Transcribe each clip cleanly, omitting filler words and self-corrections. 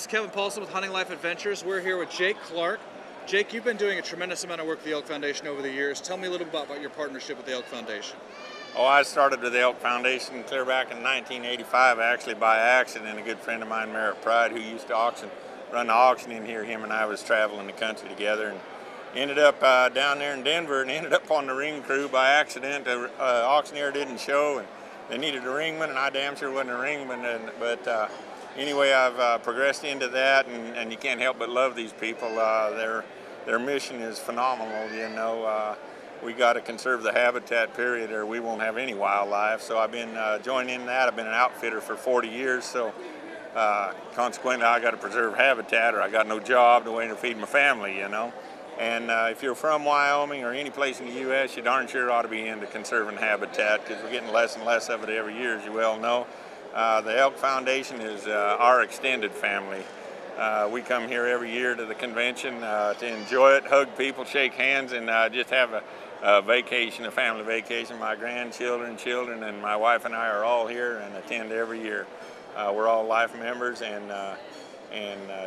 Kevin Paulson with Hunting Life Adventures. We're here with Jake Clark. Jake, you've been doing a tremendous amount of work with the Elk Foundation over the years. Tell me a little bit about your partnership with the Elk Foundation. Oh, I started with the Elk Foundation clear back in 1985, actually by accident. A good friend of mine, Merritt Pride, who used to run the auction in here, him and I was traveling the country together, and ended up down there in Denver and ended up on the ring crew by accident. The auctioneer didn't show, and they needed a ringman, and I damn sure wasn't a ringman. But anyway, I've progressed into that, and you can't help but love these people. Their mission is phenomenal, you know. We got to conserve the habitat, period, or we won't have any wildlife. So I've been joining that. I've been an outfitter for 40 years, so consequently I got to preserve habitat, or I got no job to way to feed my family, you know. And if you're from Wyoming or any place in the U.S., you darn sure ought to be into conserving habitat, because we're getting less and less of it every year, as you well know. The Elk Foundation is our extended family. We come here every year to the convention to enjoy it, hug people, shake hands, and just have a vacation, a family vacation. My grandchildren, children, and my wife and I are all here and attend every year. We're all life members, and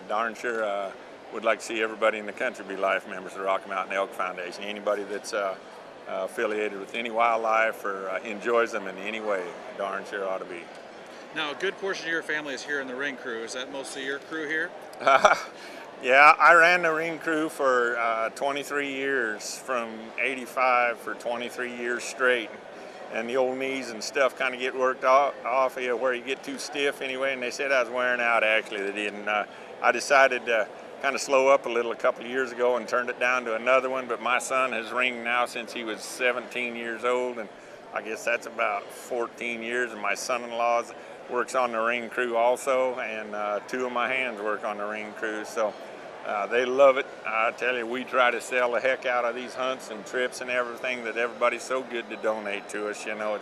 darn sure would like to see everybody in the country be life members of the Rocky Mountain Elk Foundation. Anybody that's affiliated with any wildlife or enjoys them in any way, darn sure ought to be. Now, a good portion of your family is here in the ring crew. Is that mostly your crew here? Yeah, I ran the ring crew for 23 years, from '85 for 23 years straight. And the old knees and stuff kind of get worked off of you where you get too stiff anyway, and they said I was wearing out. Actually, they didn't. I decided to kind of slow up a little a couple of years ago and turned it down to another one, but my son has ringed now since he was 17 years old, and I guess that's about 14 years, and my son-in-law works on the ring crew also, and two of my hands work on the ring crew, so they love it. I tell you, we try to sell the heck out of these hunts and trips and everything, that everybody's so good to donate to us. You know,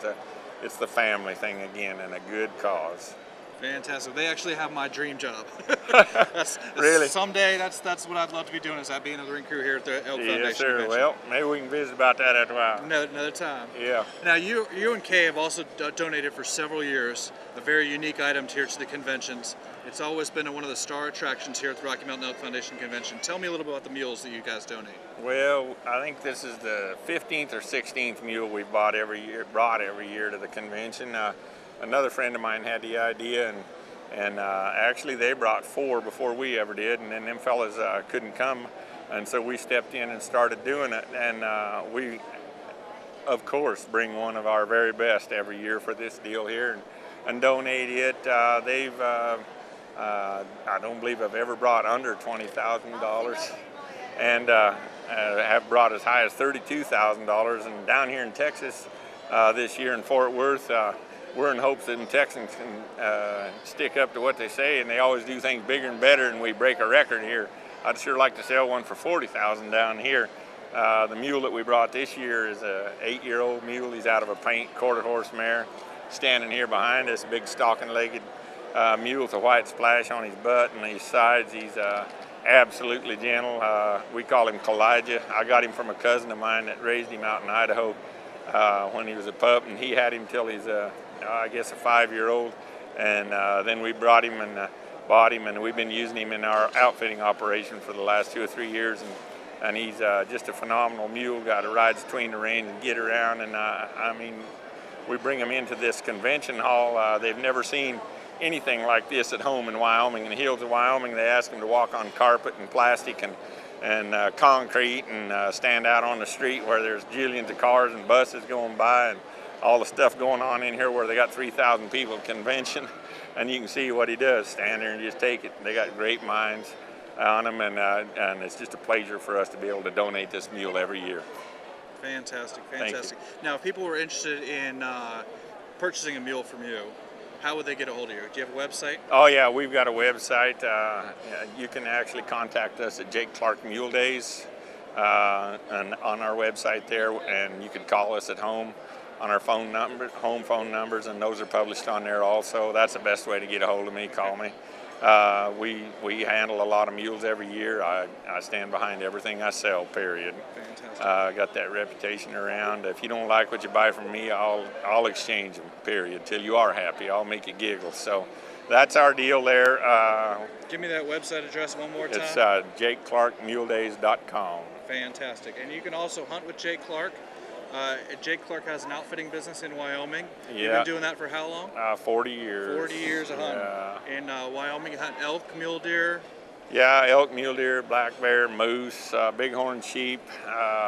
it's the family thing again, and a good cause. Fantastic. They actually have my dream job. Really? Someday, that's what I'd love to be doing, is that being in the ring crew here at the Elk Foundation. Yes, sir. Convention. Well, maybe we can visit about that after a while. Another time. Yeah. Now, you and Kay have also donated for several years a very unique item here to the conventions. It's always been one of the star attractions here at the Rocky Mountain Elk Foundation Convention. Tell me a little bit about the mules that you guys donate. Well, I think this is the 15th or 16th mule we've brought every year to the convention. Another friend of mine had the idea, and actually they brought 4 before we ever did, and then them fellas couldn't come, and so we stepped in and started doing it. And we, of course, bring one of our very best every year for this deal here and donate it. I don't believe I've ever brought under $20,000, and have brought as high as $32,000. And down here in Texas this year in Fort Worth, we're in hopes that the Texans can stick up to what they say, and they always do things bigger and better, and we break a record here. I'd sure like to sell one for $40,000 down here. The mule that we brought this year is a 8-year-old mule. He's out of a paint quarter horse mare. Standing here behind us, a big stalking-legged mule with a white splash on his butt and his sides. He's absolutely gentle. We call him Kalijah. I got him from a cousin of mine that raised him out in Idaho when he was a pup, and he had him till he's I guess a 5-year-old, and then we brought him and bought him, and we've been using him in our outfitting operation for the last 2 or 3 years, and he's just a phenomenal mule. Got to ride between the reins and get around, and I mean, we bring them into this convention hall. They've never seen anything like this at home in Wyoming. In the hills of Wyoming, they ask them to walk on carpet and plastic and concrete, and stand out on the street where there's jillions of cars and buses going by, and all the stuff going on in here where they got 3,000 people at convention, and you can see what he does, stand there and just take it. They got great minds on them, and it's just a pleasure for us to be able to donate this mule every year. Fantastic, fantastic. Now, if people were interested in purchasing a mule from you, how would they get a hold of you? Do you have a website? Oh yeah, we've got a website. You can actually contact us at Jake Clark Mule Days and on our website there, and you can call us at home on our home phone numbers, and those are published on there also. That's the best way to get a hold of me. Call me. We handle a lot of mules every year. I stand behind everything I sell, period. Fantastic. I got that reputation around. If you don't like what you buy from me, I'll exchange them, period, till you are happy. I'll make you giggle. So That's our deal there. Give me that website address one more time. It's JakeClarkMuleDays.com. Fantastic. And you can also hunt with Jake Clark. Jake Clark has an outfitting business in Wyoming. Yeah. You've been doing that for how long? 40 years. 40 years of hunting. Yeah. In Wyoming, you hunt elk, mule deer. Yeah, elk, mule deer, black bear, moose, bighorn sheep,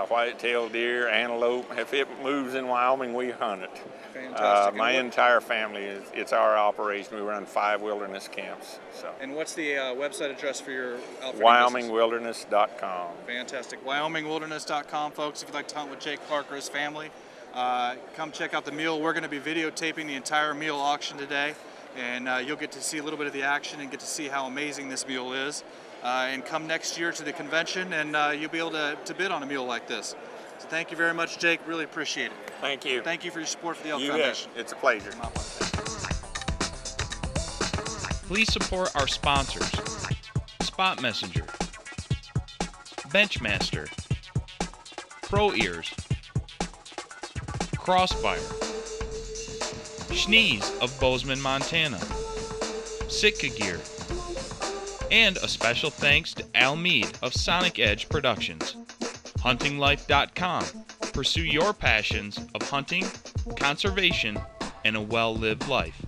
white-tailed deer, antelope. If it moves in Wyoming, we hunt it. Fantastic. My entire family, it's our operation. We run 5 wilderness camps. So. And what's the website address for your outfitting WyomingWilderness.com. Fantastic. WyomingWilderness.com, folks, if you'd like to hunt with Jake Clark or his family. Come check out the mule. We're going to be videotaping the entire mule auction today, and you'll get to see a little bit of the action and get to see how amazing this mule is. And come next year to the convention, and you'll be able to bid on a mule like this. So thank you very much, Jake. Really appreciate it. Thank you. Thank you for your support for the Elk You Foundation. bet. It's a pleasure. Please support our sponsors: Spot Messenger, Benchmaster, Pro Ears, Crossfire, Schnees of Bozeman, Montana, Sitka Gear, and a special thanks to Al Mead of Sonic Edge Productions. HuntingLife.com. Pursue your passions of hunting, conservation, and a well-lived life.